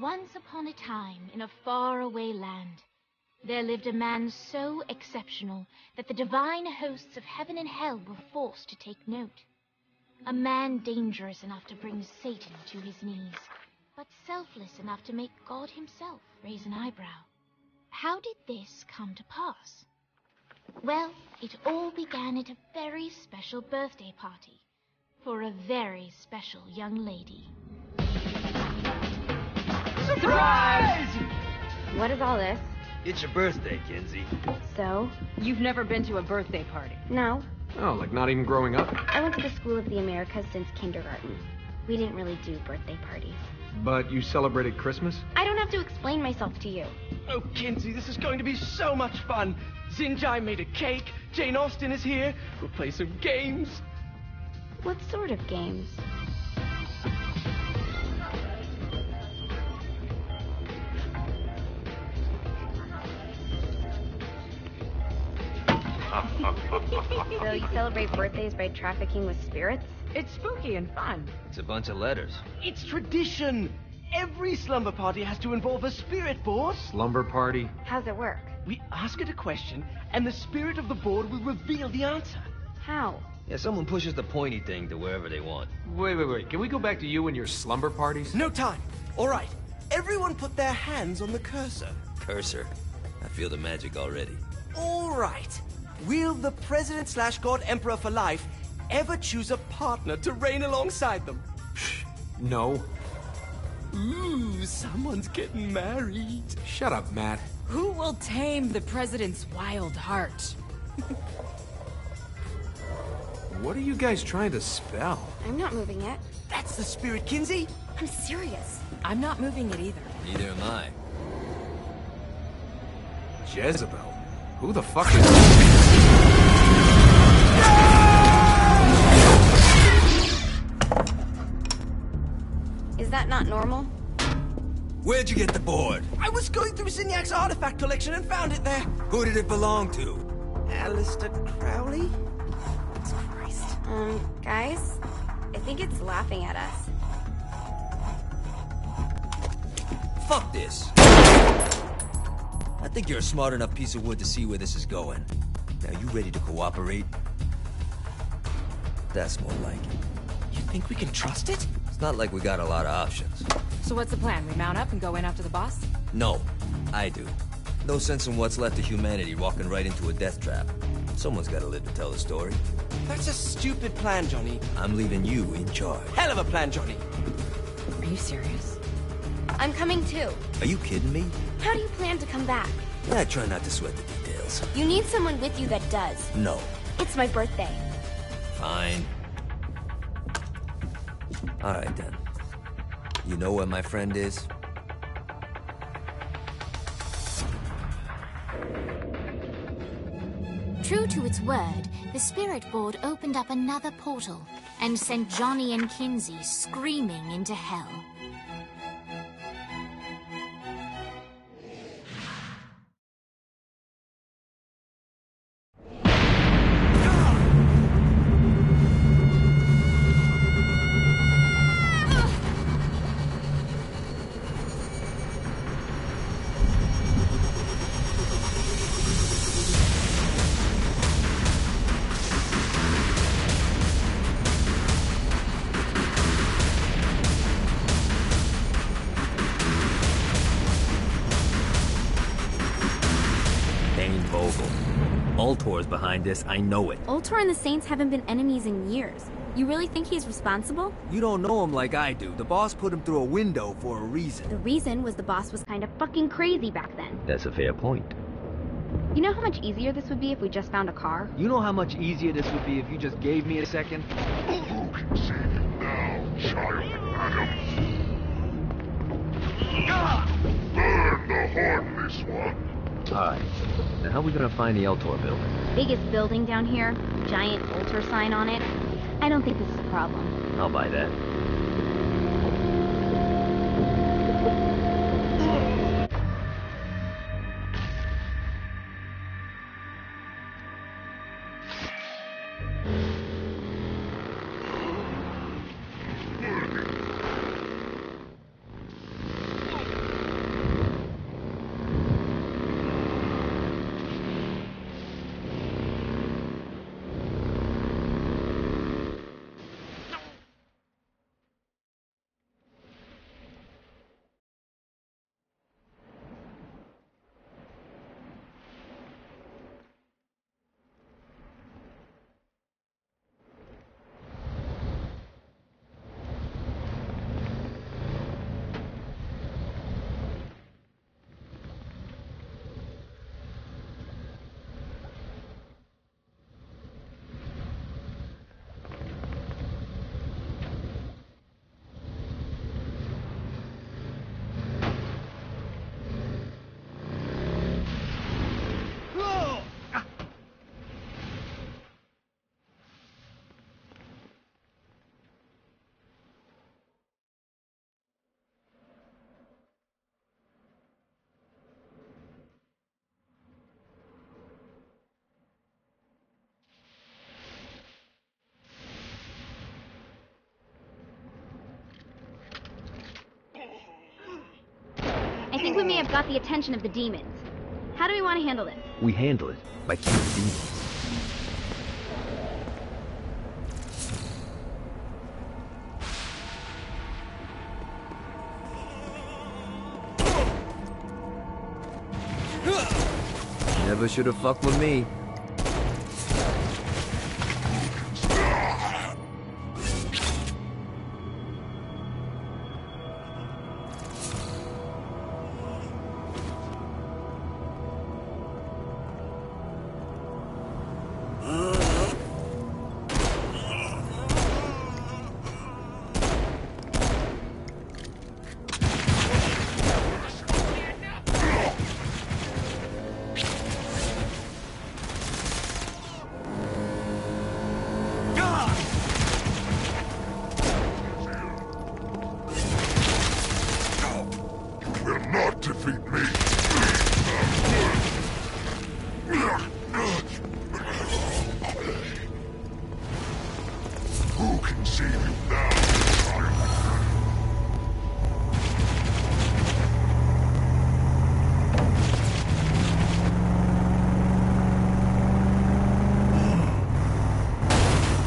Once upon a time, in a faraway land, there lived a man so exceptional that the divine hosts of heaven and hell were forced to take note. A man dangerous enough to bring Satan to his knees, but selfless enough to make God himself raise an eyebrow. How did this come to pass? Well, it all began at a very special birthday party for a very special young lady. Surprise! What is all this? It's your birthday, Kinsey. So? You've never been to a birthday party? No. Oh, like not even growing up? I went to the School of the Americas since kindergarten. We didn't really do birthday parties. But you celebrated Christmas? I don't have to explain myself to you. Oh, Kinsey, this is going to be so much fun. Zinjai made a cake. Jane Austen is here. We'll play some games. What sort of games? So you celebrate birthdays by trafficking with spirits? It's spooky and fun. It's a bunch of letters. It's tradition. Every slumber party has to involve a spirit board. Slumber party? How's it work? We ask it a question, and the spirit of the board will reveal the answer. How? Yeah, someone pushes the pointy thing to wherever they want. Wait. Can we go back to you and your slumber parties? No time. All right. Everyone put their hands on the cursor. Cursor. I feel the magic already. All right. Will the President/God Emperor for life ever choose a partner to reign alongside them? No. Ooh, someone's getting married. Shut up, Matt. Who will tame the president's wild heart? What are you guys trying to spell? I'm not moving it. That's the spirit, Kinsey. I'm serious. I'm not moving it either. Neither am I. Jezebel? Who the fuck is... Is that not normal? Where'd you get the board? I was going through Signac's artifact collection and found it there. Who did it belong to? Alistair Crowley? Christ. Guys? I think it's laughing at us. Fuck this. I think you're a smart enough piece of wood to see where this is going. Now, you ready to cooperate? That's more like it. You think we can trust it? It's not like we got a lot of options. So what's the plan? We mount up and go in after the boss? No, I do. No sense in what's left of humanity walking right into a death trap. Someone's gotta live to tell the story. That's a stupid plan, Johnny. I'm leaving you in charge. Hell of a plan, Johnny. Are you serious? I'm coming too. Are you kidding me? How do you plan to come back? I try not to sweat the details. You need someone with you that does. No. It's my birthday. Fine. Alright then. You know where my friend is? True to its word, the spirit board opened up another portal and sent Johnny and Kinsey screaming into hell. Ultor's behind this, I know it. Ultor and the Saints haven't been enemies in years. You really think he's responsible? You don't know him like I do. The boss put him through a window for a reason. The reason was the boss was kind of fucking crazy back then. That's a fair point. You know how much easier this would be if we just found a car? You know how much easier this would be if you just gave me a second? Who can save you now, child Adam? Burn the heartless one. Alright. Now how are we gonna find the Ultor building? Biggest building down here, giant Ultor sign on it. I don't think this is a problem. I'll buy that. I think we may have got the attention of the demons. How do we want to handle this? We handle it by killing demons. Never should have fucked with me.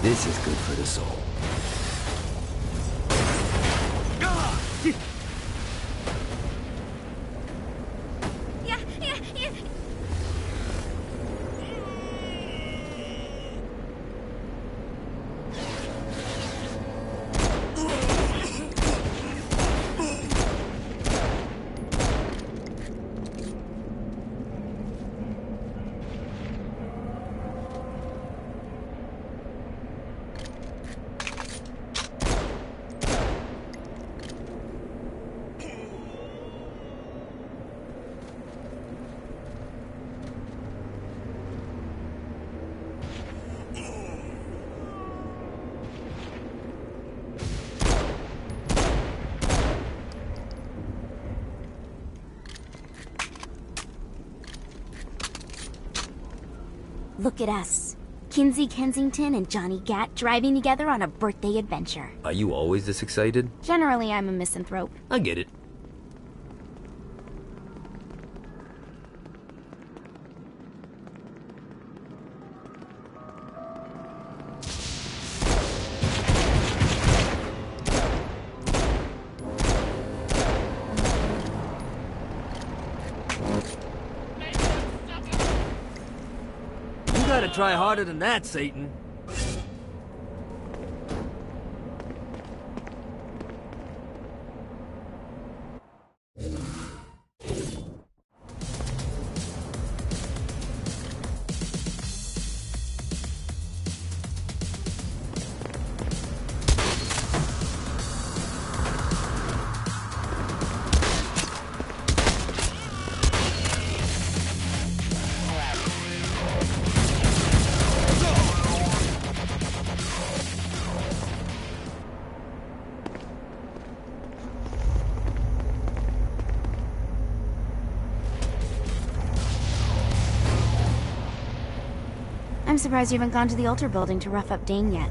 This is good for the soul. Look at us. Kinsey Kensington and Johnny Gat driving together on a birthday adventure. Are you always this excited? Generally, I'm a misanthrope. I get it. You gotta try harder than that, Satan. I'm surprised you haven't gone to the altar building to rough up Dane yet.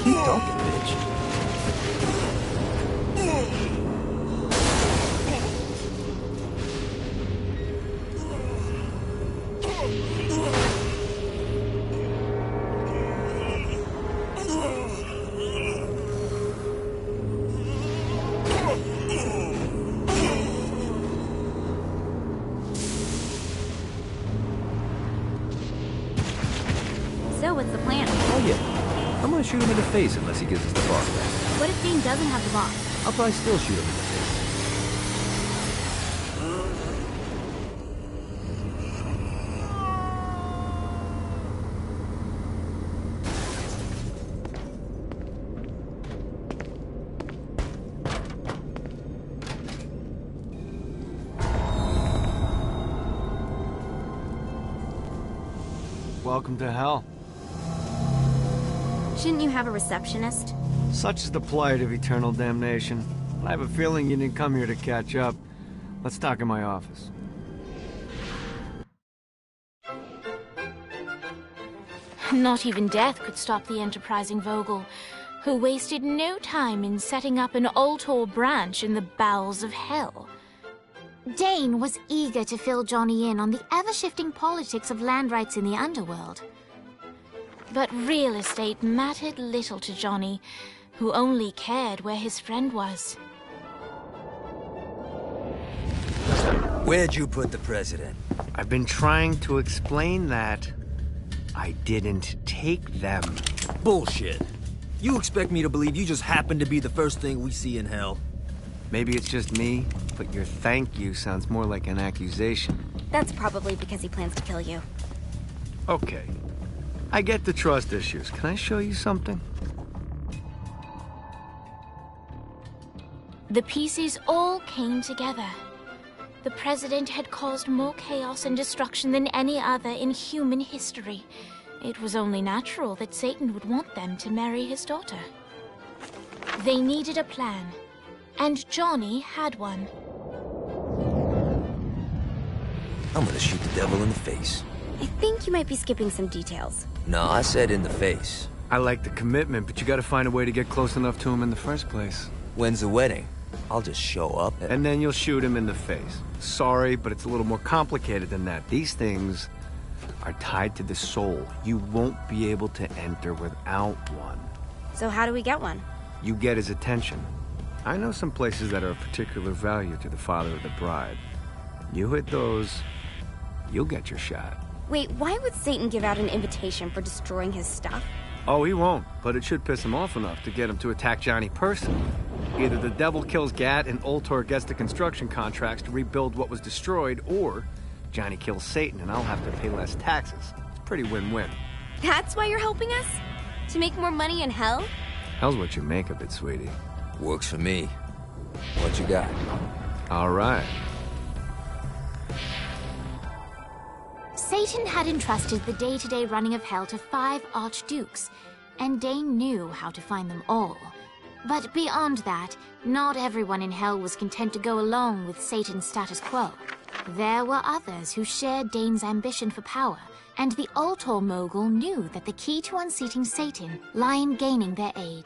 Keep talking, bitch. So, what's the plan? Oh yeah. I'm gonna shoot him in the face unless he gives us the boss back. What if Dane doesn't have the boss? I'll probably still shoot him in the face. Welcome to hell. Shouldn't you have a receptionist? Such is the plight of eternal damnation. I have a feeling you didn't come here to catch up. Let's talk in my office. Not even death could stop the enterprising Vogel, who wasted no time in setting up an Altor branch in the bowels of hell. Dane was eager to fill Johnny in on the ever-shifting politics of land rights in the underworld. But real estate mattered little to Johnny, who only cared where his friend was. Where'd you put the president? I've been trying to explain that. I didn't take them. Bullshit. You expect me to believe you just happened to be the first thing we see in hell? Maybe it's just me, but your thank you sounds more like an accusation. That's probably because he plans to kill you. Okay. I get the trust issues. Can I show you something? The pieces all came together. The president had caused more chaos and destruction than any other in human history. It was only natural that Satan would want them to marry his daughter. They needed a plan, and Johnny had one. I'm gonna shoot the devil in the face. I think you might be skipping some details. No, I said in the face. I like the commitment, but you gotta find a way to get close enough to him in the first place. When's the wedding? I'll just show up and then you'll shoot him in the face. Sorry, but it's a little more complicated than that. These things are tied to the soul. You won't be able to enter without one. So how do we get one? You get his attention. I know some places that are of particular value to the father of the bride. You hit those, you'll get your shot. Wait, why would Satan give out an invitation for destroying his stuff? Oh, he won't, but it should piss him off enough to get him to attack Johnny personally. Either the devil kills Gat and Ultor gets the construction contracts to rebuild what was destroyed, or Johnny kills Satan and I'll have to pay less taxes. It's pretty win-win. That's why you're helping us? To make more money in hell? Hell's what you make of it, sweetie. Works for me. What you got? All right. Satan had entrusted the day-to-day running of hell to 5 archdukes, and Dane knew how to find them all. But beyond that, not everyone in hell was content to go along with Satan's status quo. There were others who shared Dane's ambition for power, and the Ultor mogul knew that the key to unseating Satan lay in gaining their aid.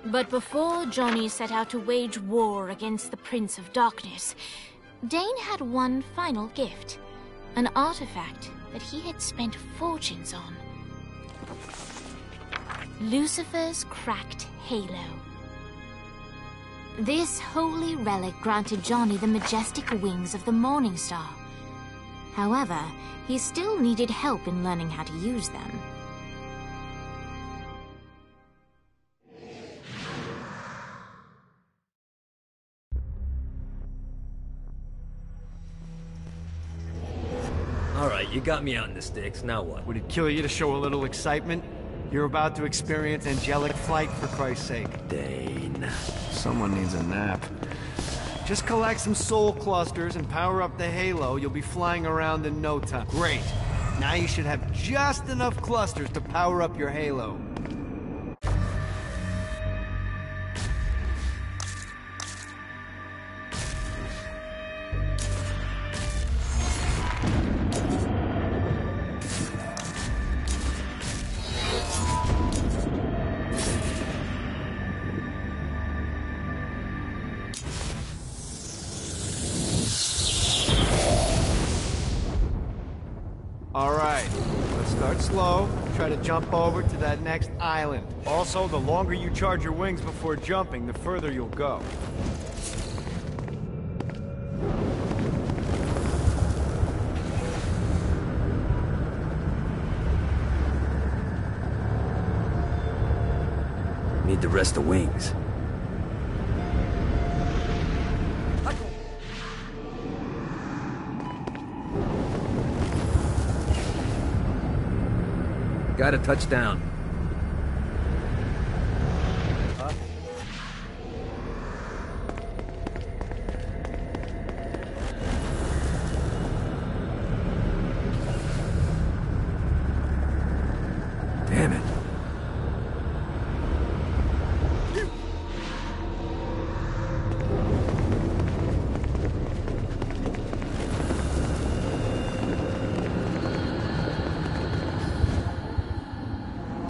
But before Johnny set out to wage war against the Prince of Darkness, Dane had one final gift, an artifact that he had spent fortunes on. Lucifer's cracked halo. This holy relic granted Johnny the majestic wings of the Morning Star. However, he still needed help in learning how to use them. Alright, you got me out in the sticks, now what? Would it kill you to show a little excitement? You're about to experience angelic flight, for Christ's sake. Dane. Someone needs a nap. Just collect some soul clusters and power up the halo. You'll be flying around in no time. Great. Now you should have just enough clusters to power up your halo. Alright, let's start slow. Try to jump over to that next island. Also, the longer you charge your wings before jumping, the further you'll go. Need the rest of wings. Got a touchdown. Damn it.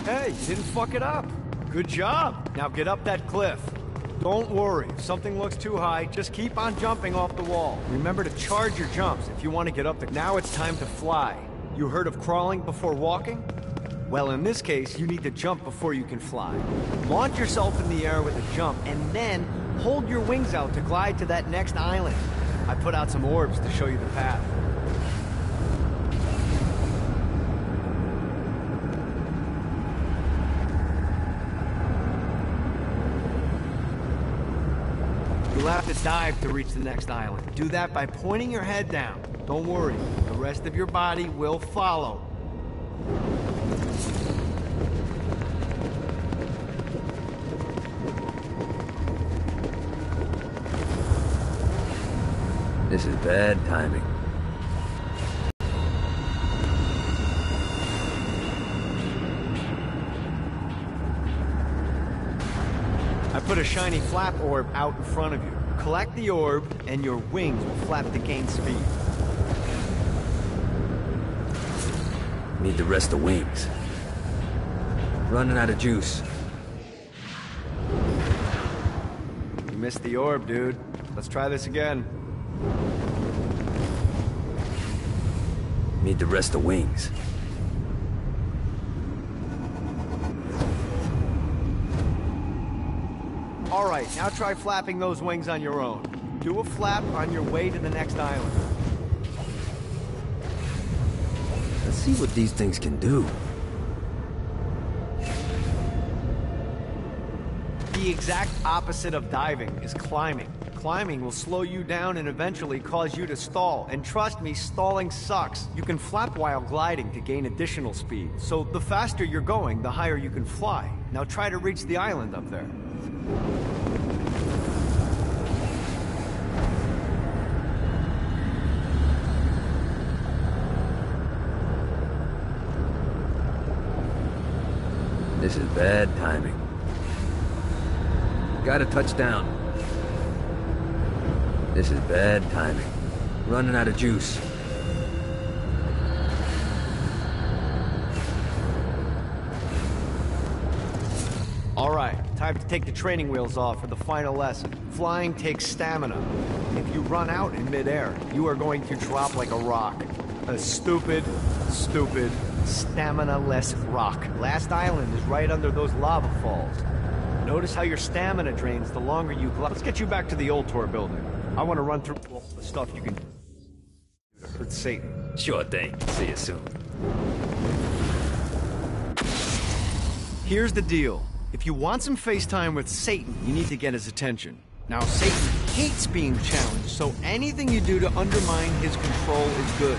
Hey, you didn't fuck it up. Good job. Now get up that cliff. Don't worry. If something looks too high, just keep on jumping off the wall. Remember to charge your jumps if you want to get up there. Now it's time to fly. You heard of crawling before walking? Well, in this case, you need to jump before you can fly. Launch yourself in the air with a jump, and then hold your wings out to glide to that next island. I put out some orbs to show you the path. You'll have to dive to reach the next island. Do that by pointing your head down. Don't worry, the rest of your body will follow. This is bad timing. I put a shiny flap orb out in front of you. Collect the orb, and your wings will flap to gain speed. Need the rest of wings. Running out of juice. You missed the orb, dude. Let's try this again. Need the rest of wings. Alright, now try flapping those wings on your own. Do a flap on your way to the next island. Let's see what these things can do. The exact opposite of diving is climbing. Climbing will slow you down and eventually cause you to stall. And trust me, stalling sucks. You can flap while gliding to gain additional speed. So the faster you're going, the higher you can fly. Now try to reach the island up there. This is bad timing. Got a touchdown. This is bad timing. Running out of juice. Alright, time to take the training wheels off for the final lesson. Flying takes stamina. If you run out in midair, you are going to drop like a rock. A stupid, stamina-less rock. Last island is right under those lava falls. Notice how your stamina drains the longer you glide. Let's get you back to the old tour building. I want to run through all the stuff you can do to hurt Satan. Sure thing. See you soon. Here's the deal. If you want some FaceTime with Satan, you need to get his attention. Now, Satan hates being challenged, so anything you do to undermine his control is good.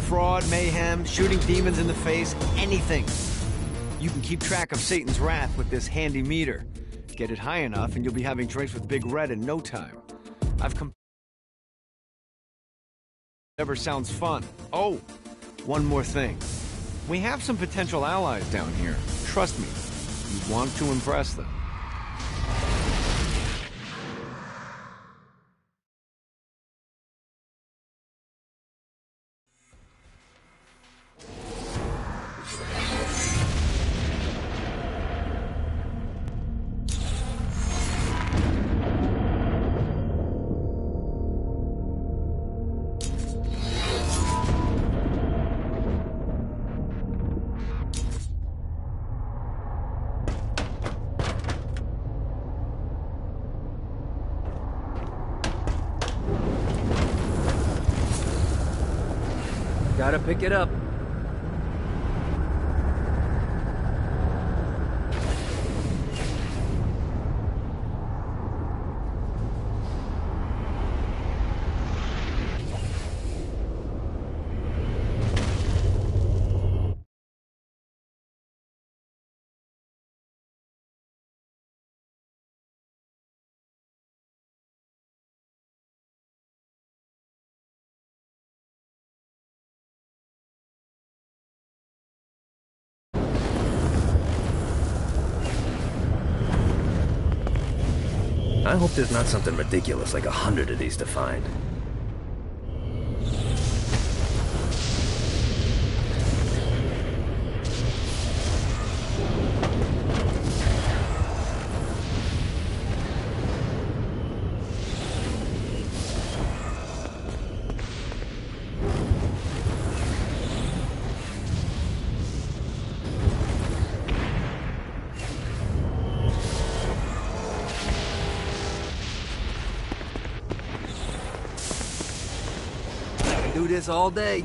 Fraud, mayhem, shooting demons in the face, anything. You can keep track of Satan's wrath with this handy meter. Get it high enough and you'll be having drinks with Big Red in no time. Never sounds fun. Oh, one more thing. We have some potential allies down here. Trust me, you want to impress them. Gotta pick it up. I hope there's not something ridiculous like 100 of these to find. Do this all day.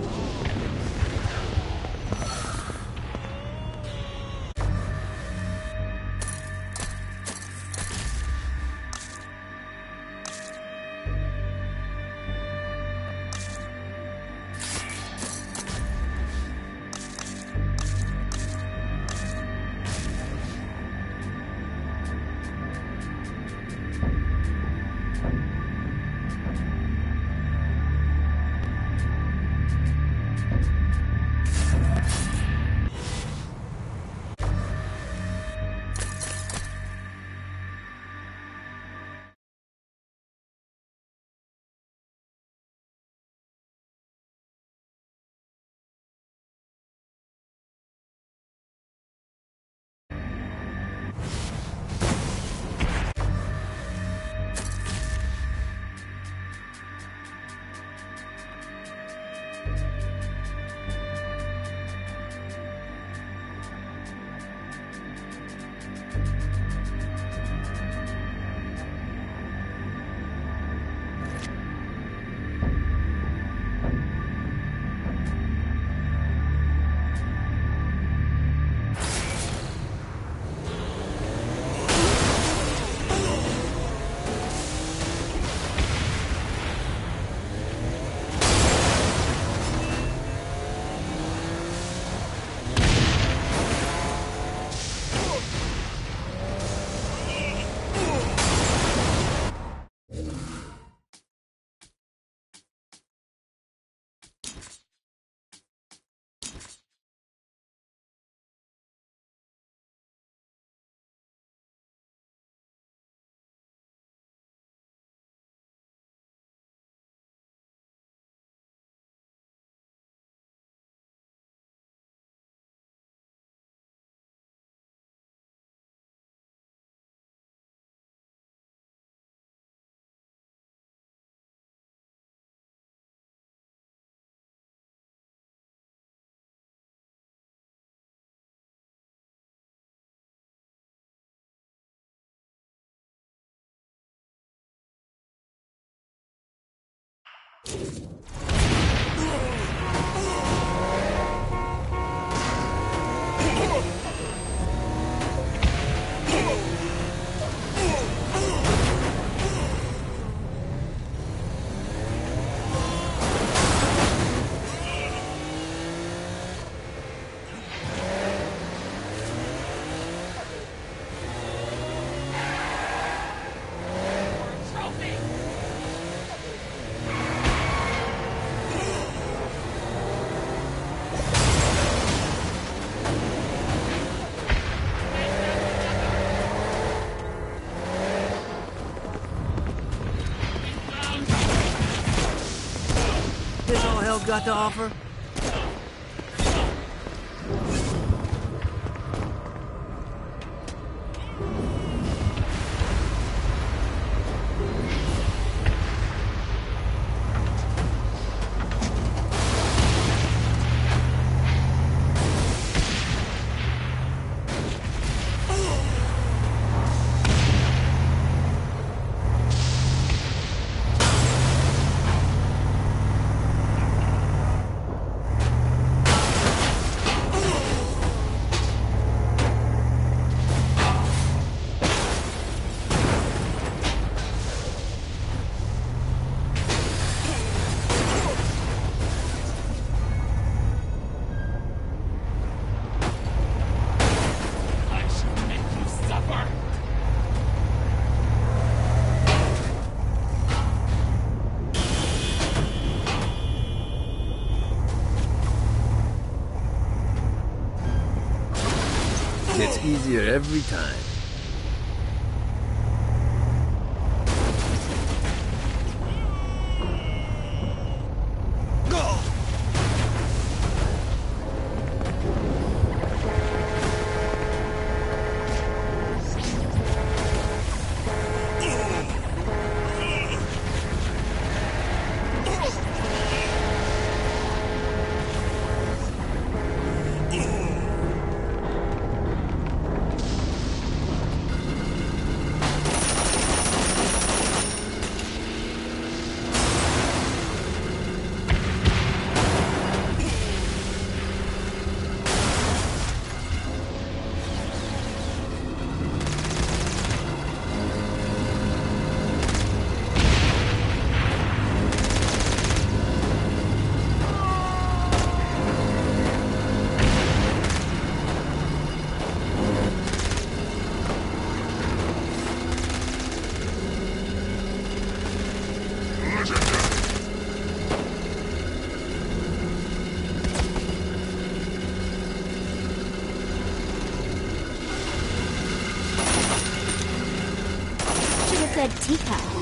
This all hell's got to offer? Gets easier every time. Said teacup.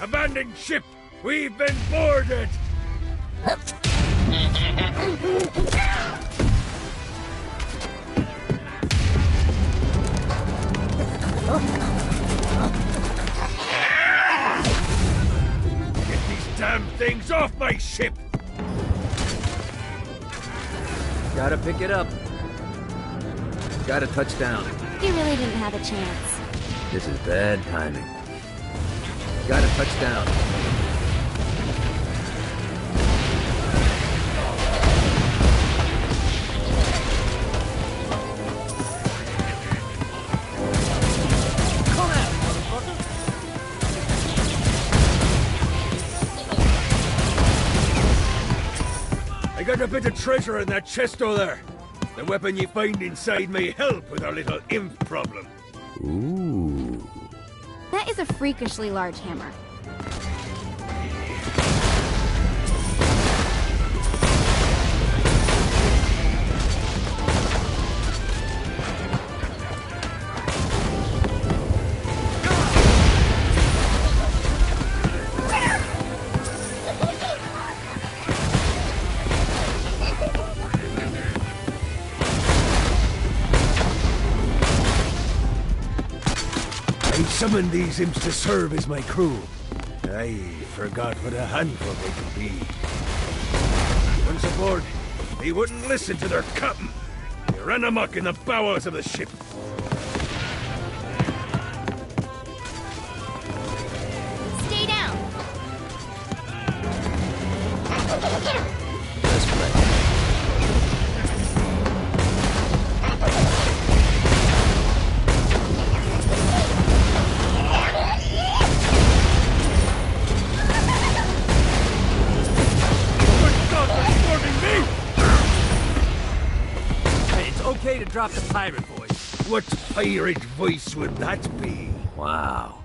Abandoned ship! We've been boarded! Get these damn things off my ship! Gotta pick it up. Gotta touch down. He really didn't have a chance. This is bad timing. Gotta touch down. I got a bit of treasure in that chest over there. The weapon you find inside may help with our little imp problem. Ooh. That is a freakishly large hammer. I summoned these imps to serve as my crew. I forgot what a handful they could be. Once aboard, they wouldn't listen to their captain. They ran amok in the bowels of the ship. Stay down! Let's play. Okay to drop the pirate voice. What pirate voice would that be? Wow.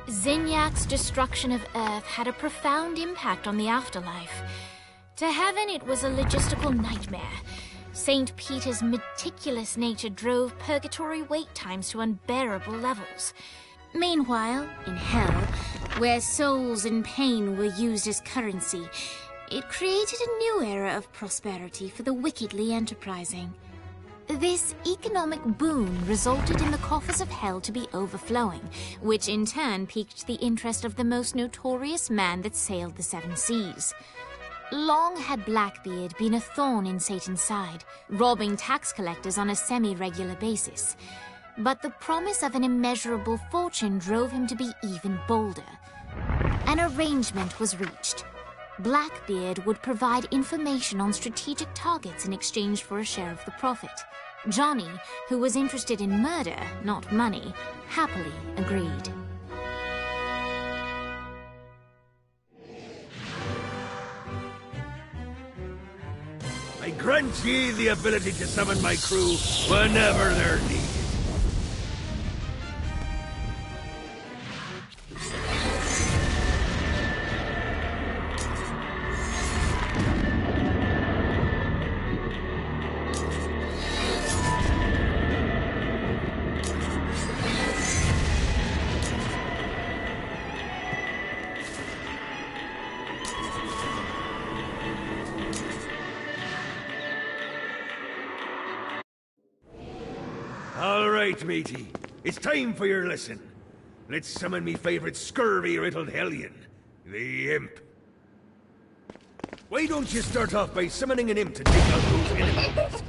Zinyak's destruction of Earth had a profound impact on the afterlife. To heaven, it was a logistical nightmare. St. Peter's meticulous nature drove purgatory wait times to unbearable levels. Meanwhile, in hell, where souls in pain were used as currency, it created a new era of prosperity for the wickedly enterprising. This economic boon resulted in the coffers of hell to be overflowing, which in turn piqued the interest of the most notorious man that sailed the seven seas. Long had Blackbeard been a thorn in Satan's side, robbing tax collectors on a semi-regular basis. But the promise of an immeasurable fortune drove him to be even bolder. An arrangement was reached. Blackbeard would provide information on strategic targets in exchange for a share of the profit. Johnny, who was interested in murder, not money, happily agreed. I grant ye the ability to summon my crew whenever they're needed. All right, matey. It's time for your lesson. Let's summon me favorite scurvy-riddled hellion, the Imp. Why don't you start off by summoning an imp to take out those enemies?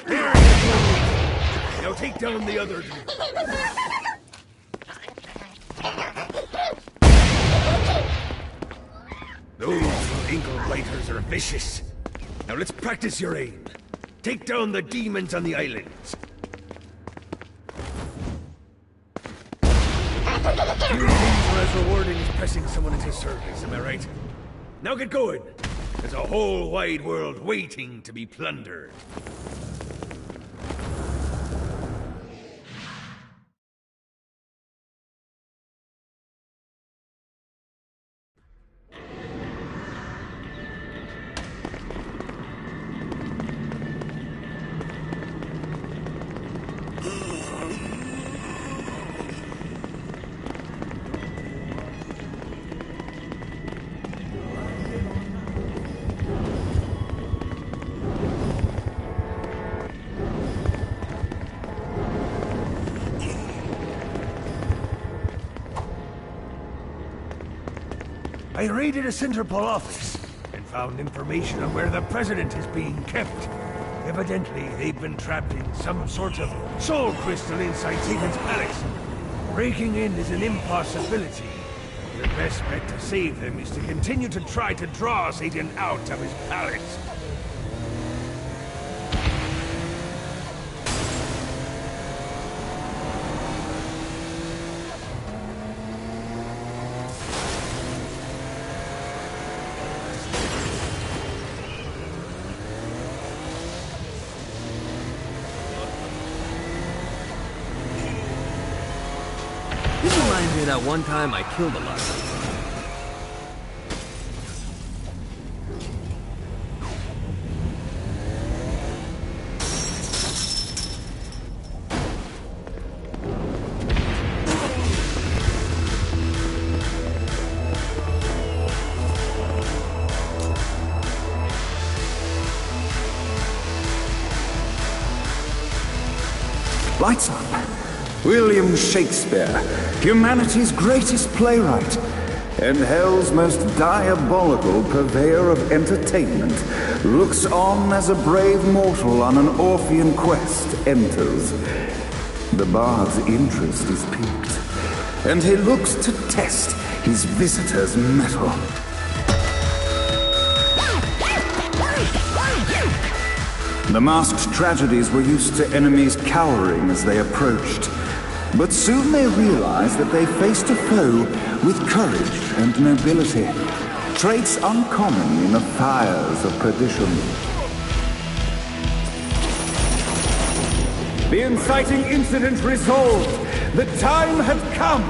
There you go. Now take down the other two. Those ankle biters are vicious. Now let's practice your aim. Take down the demons on the islands. Few things are as rewarding as pressing someone into service, am I right? Now get going. There's a whole wide world waiting to be plundered. I raided a Centerpol office and found information on where the president is being kept. Evidently, they've been trapped in some sort of soul crystal inside Satan's palace. Breaking in is an impossibility. The best bet to save them is to continue to try to draw Satan out of his palace. That one time I killed a lot of people. Lights up. William Shakespeare, humanity's greatest playwright, and hell's most diabolical purveyor of entertainment, looks on as a brave mortal on an Orphean quest enters. The bard's interest is piqued, and he looks to test his visitor's mettle. The masked tragedies were used to enemies cowering as they approached. But soon they realized that they faced a foe with courage and nobility, traits uncommon in the fires of perdition. The inciting incident resolved. The time had come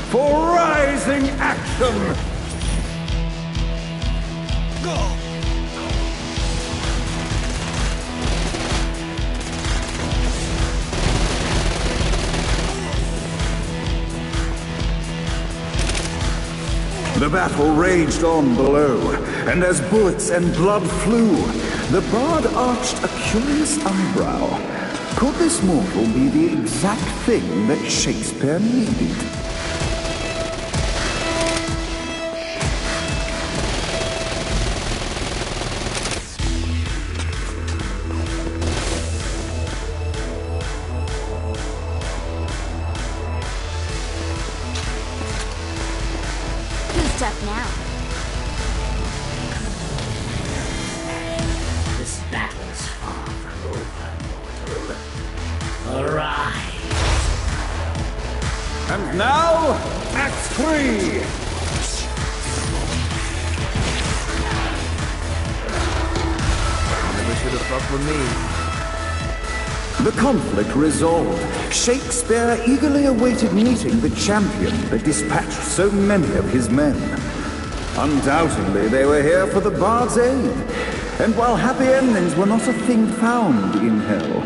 for rising action. Go! The battle raged on below, and as bullets and blood flew, the bard arched a curious eyebrow. Could this mortal be the exact thing that Shakespeare needed? This battle's far from over, mortal. Arise! And now, Act 3! Never should have fucked with me. The conflict resolved. Shakespeare eagerly awaited meeting the champion that dispatched so many of his men. Undoubtedly, they were here for the bard's aid. And while happy endings were not a thing found in hell,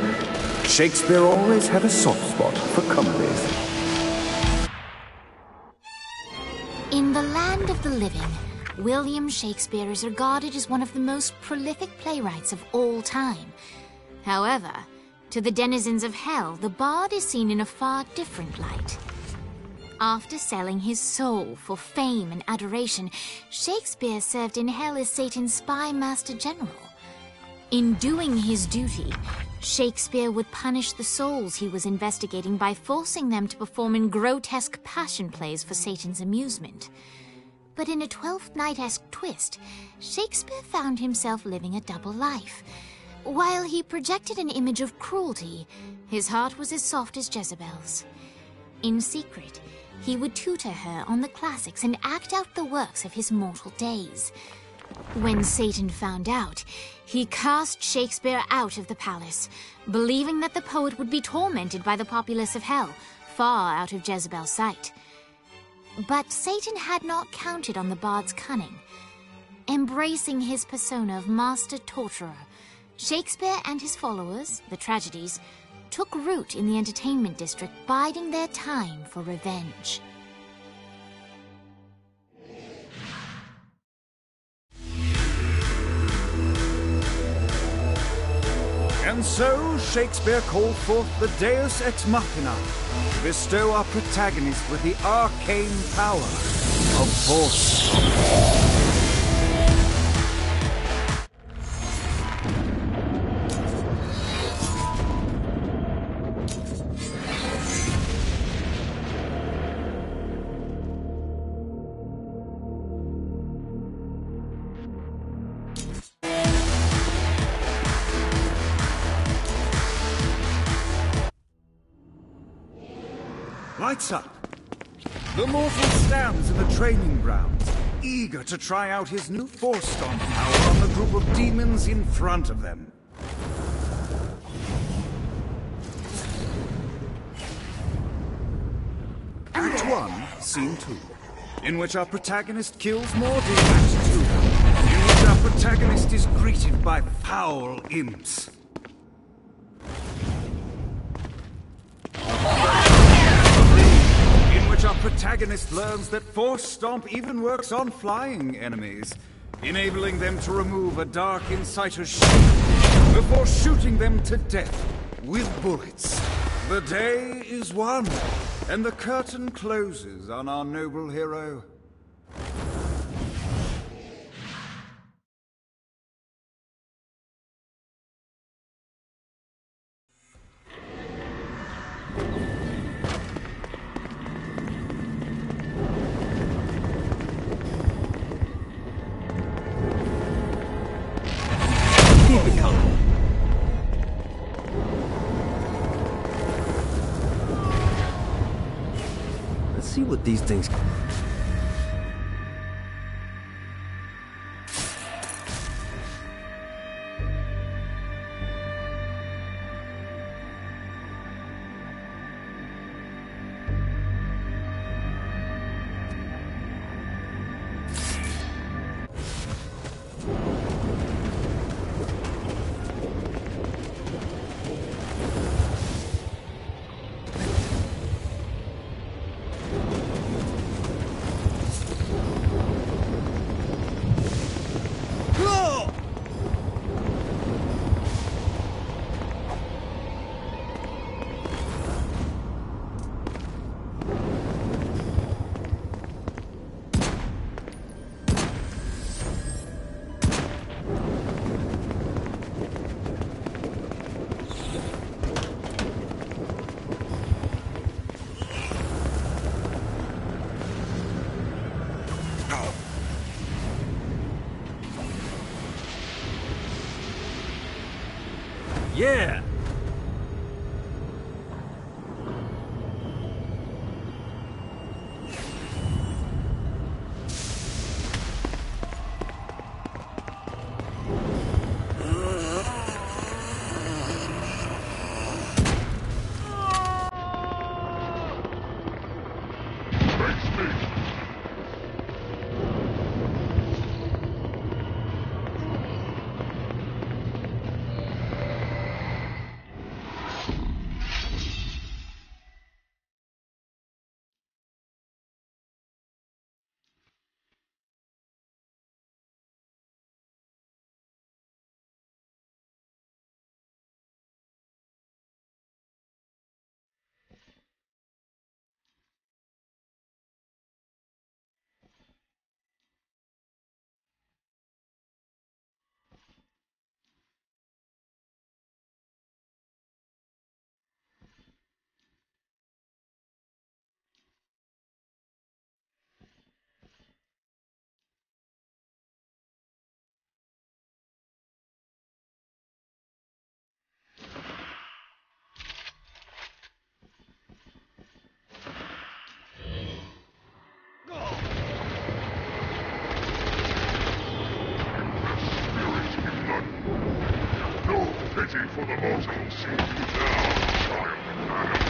Shakespeare always had a soft spot for comedies. In the land of the living, William Shakespeare is regarded as one of the most prolific playwrights of all time. However, to the denizens of hell, the bard is seen in a far different light. After selling his soul for fame and adoration, Shakespeare served in hell as Satan's spy master general. In doing his duty, Shakespeare would punish the souls he was investigating by forcing them to perform in grotesque passion plays for Satan's amusement. But in a Twelfth Night-esque twist, Shakespeare found himself living a double life. While he projected an image of cruelty, his heart was as soft as Jezebel's. In secret, he would tutor her on the classics and act out the works of his mortal days. When Satan found out, he cast Shakespeare out of the palace, believing that the poet would be tormented by the populace of hell, far out of Jezebel's sight. But Satan had not counted on the bard's cunning. Embracing his persona of master torturer, Shakespeare and his followers, the tragedies, took root in the entertainment district, biding their time for revenge. And so, Shakespeare called forth the Deus Ex Machina to bestow our protagonist with the arcane power of force. Lights up. The mortal stands in the training grounds, eager to try out his new Force Stomp power on the group of demons in front of them. Act 1, Scene 2, in which our protagonist kills more demons. Act 2, in which our protagonist is greeted by foul imps. Our protagonist learns that Force Stomp even works on flying enemies, enabling them to remove a Dark Inciter's shield before shooting them to death with bullets. The day is won, and the curtain closes on our noble hero. Let's see what these things... Yeah! Pity for the mortals. Now, child of man.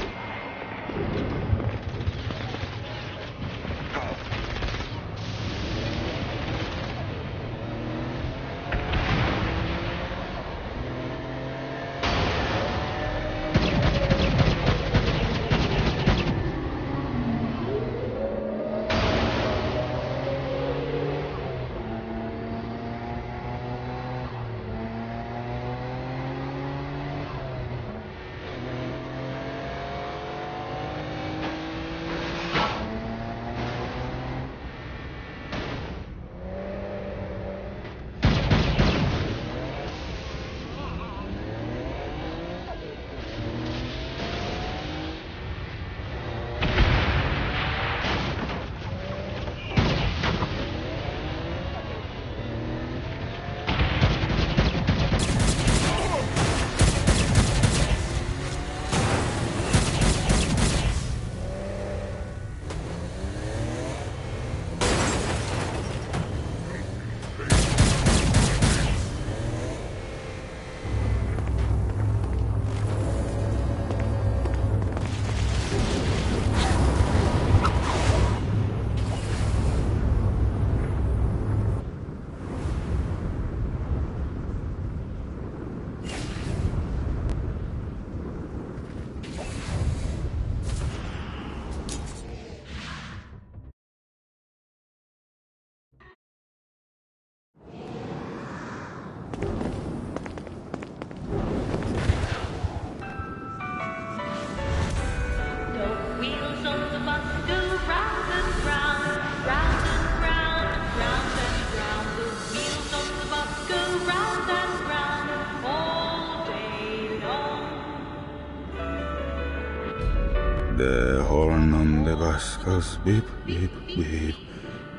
The horn on the bus goes beep, beep, beep,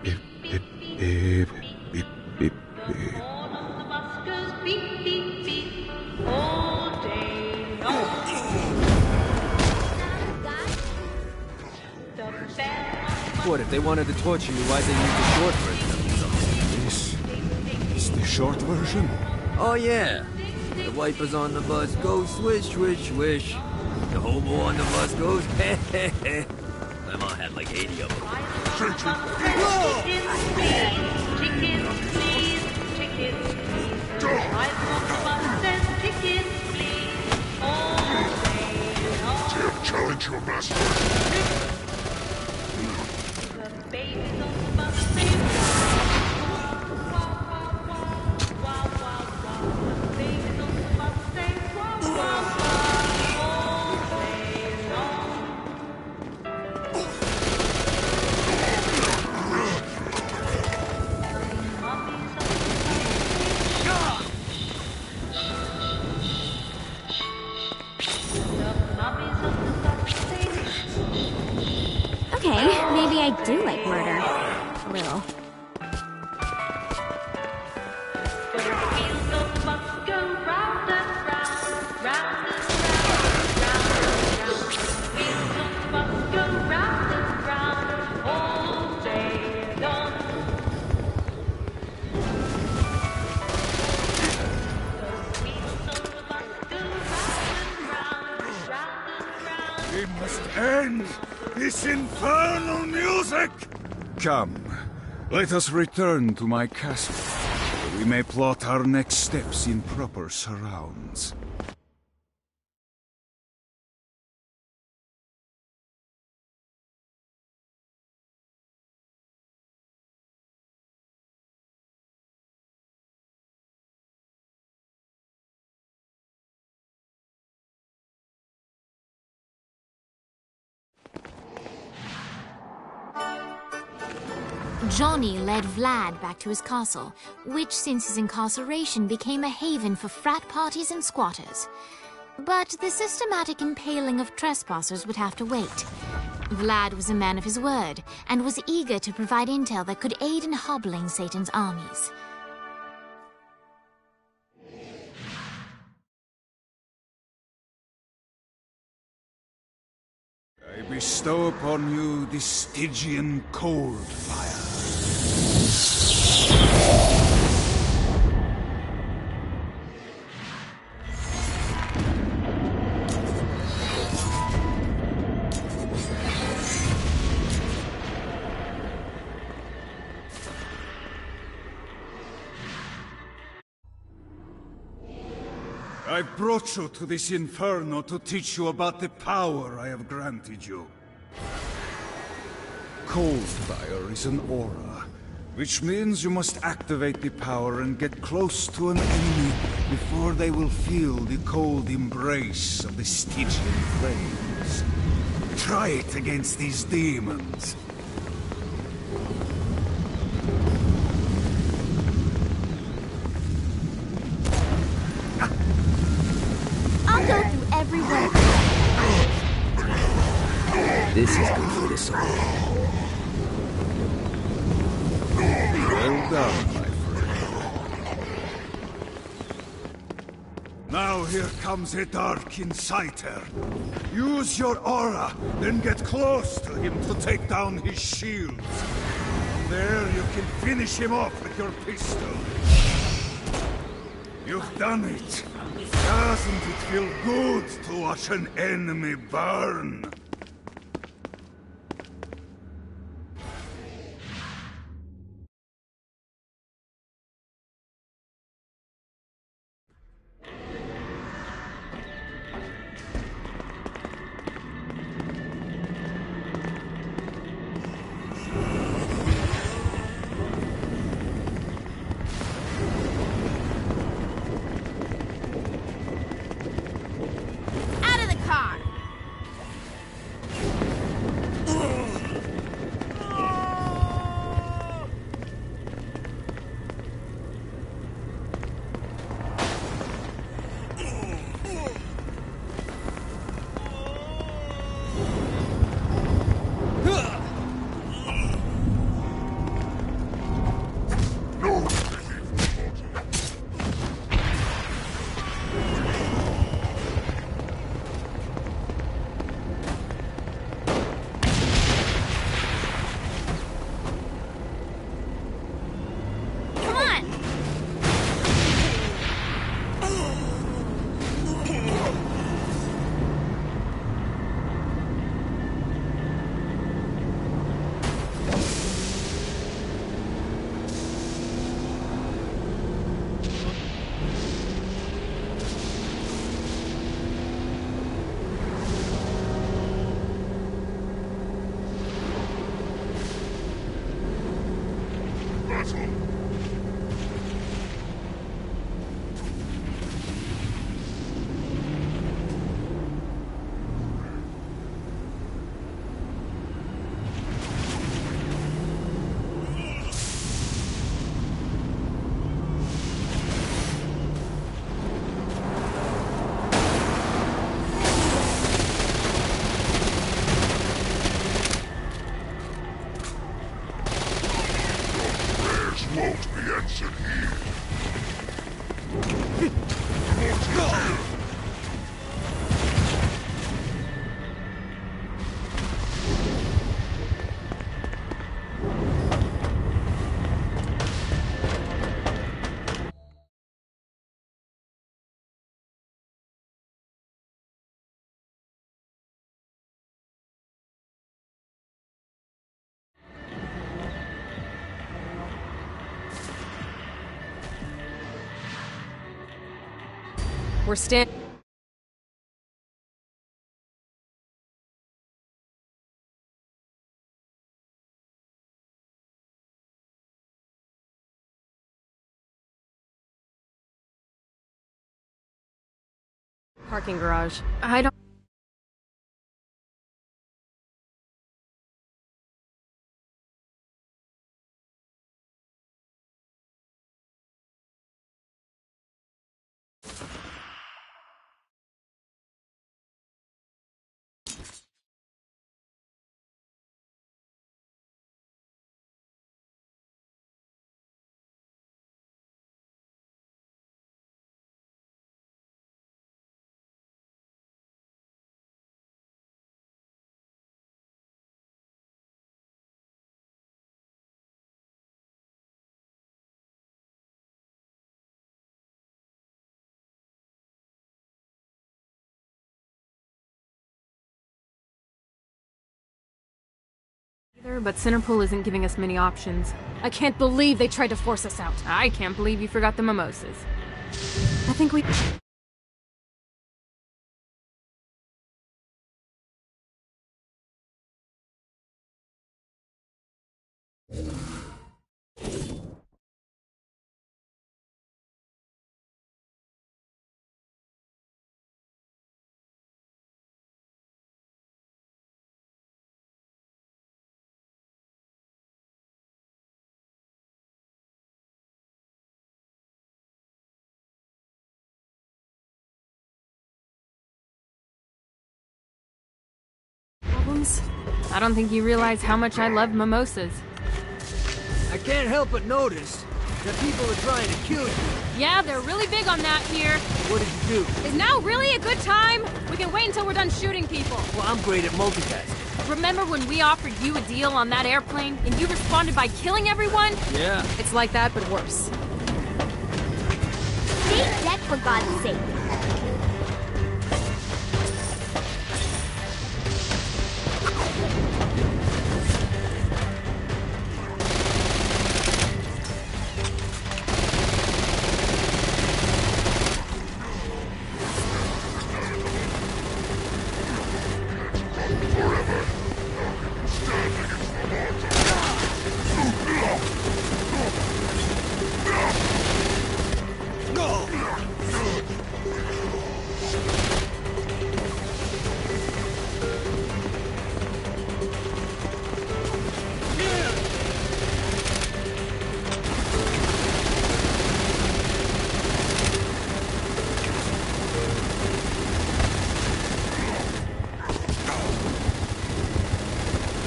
beep, beep, beep, beep, beep, beep. What, if they wanted to torture you, why'd they use the short version? This is the short version? Oh yeah. The wipers on the bus go swish, swish, swish. The hobo on the bus goes heh heh heh. My mom had like 80 of them. Challenge your master. Okay, maybe I do like murder. A little. We must end this infernal music! Come, let us return to my castle, where we may plot our next steps in proper surrounds. Johnny led Vlad back to his castle, which since his incarceration became a haven for frat parties and squatters. But the systematic impaling of trespassers would have to wait. Vlad was a man of his word, and was eager to provide intel that could aid in hobbling Satan's armies. I bestow upon you the Stygian cold fire. I brought you to this inferno to teach you about the power I have granted you. Cold fire is an aura, which means you must activate the power and get close to an enemy before they will feel the cold embrace of the Stygian flames. Try it against these demons. I'll go through every one. This is good for the soul. Well done, my friend. Now here comes a dark inciter. Use your aura, then get close to him to take down his shields. From there you can finish him off with your pistol. You've done it. Doesn't it feel good to watch an enemy burn? battle. Won't be answered here. We're standing. Parking garage. I don't. But Centerpool isn't giving us many options. I can't believe they tried to force us out. I can't believe you forgot the mimosas. I think we... Problems? I don't think you realize how much I love mimosas. I can't help but notice that people are trying to kill you. Yeah, they're really big on that here. What did you do? Is now really a good time? We can wait until we're done shooting people. Well, I'm great at multitasking. Remember when we offered you a deal on that airplane and you responded by killing everyone? Yeah. It's like that, but worse. Stay dead for God's sake.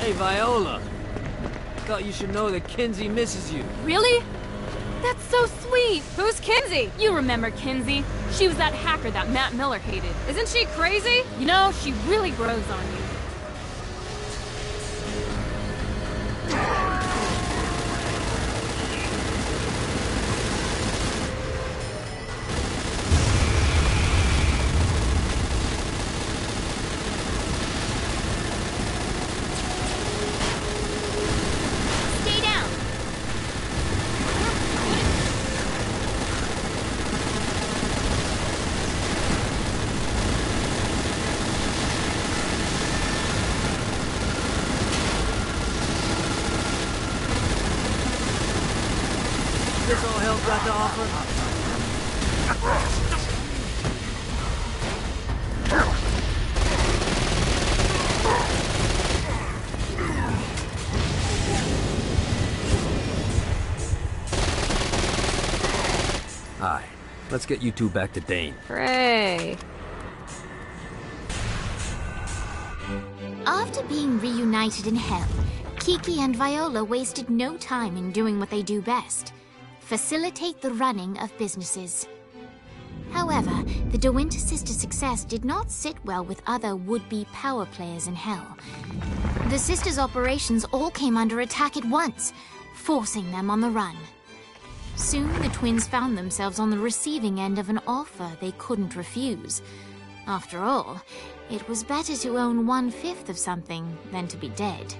Hey, Viola. Thought you should know that Kinsey misses you. Really? That's so sweet! Who's Kinsey? You remember Kinsey. She was that hacker that Matt Miller hated. Isn't she crazy? You know, she really grows on you. Is this all hell's got to offer? Aye. Let's get you two back to Dane. Hooray. After being reunited in Hell, Kiki and Viola wasted no time in doing what they do best: facilitate the running of businesses. However, the De Winter sisters' success did not sit well with other would-be power players in Hell. The sisters' operations all came under attack at once, forcing them on the run. Soon, the twins found themselves on the receiving end of an offer they couldn't refuse. After all, it was better to own 1/5 of something than to be dead.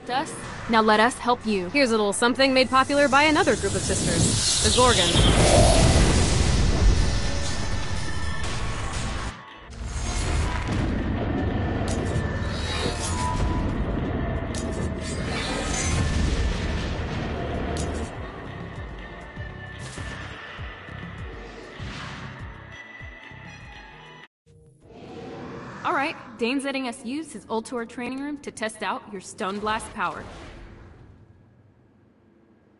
Us. Now let us help you. Here's a little something made popular by another group of sisters, the Gorgons. Alright, Dane's letting us use his Ultor training room to test out your Stone Blast power.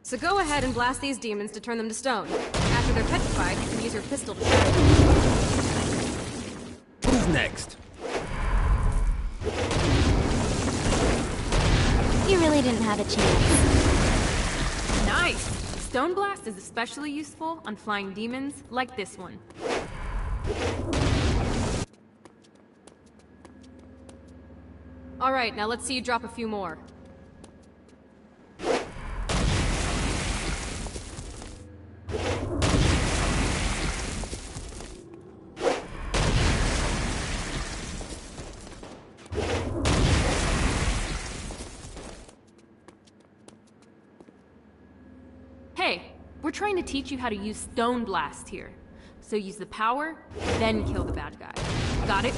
So go ahead and blast these demons to turn them to stone. After they're petrified, you can use your pistol to shoot them. Who's next? You really didn't have a chance. Nice! Stone Blast is especially useful on flying demons like this one. Alright, now let's see you drop a few more. Hey, we're trying to teach you how to use Stone Blast here. So use the power, then kill the bad guy. Got it?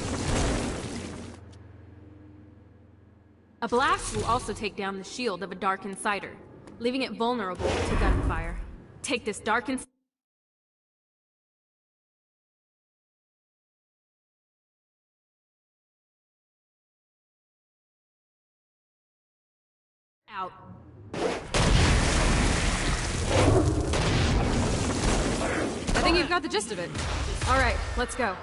A blast will also take down the shield of a Dark Insider, leaving it vulnerable to gunfire. Take this Dark Insider out. I think you've got the gist of it. Alright, let's go.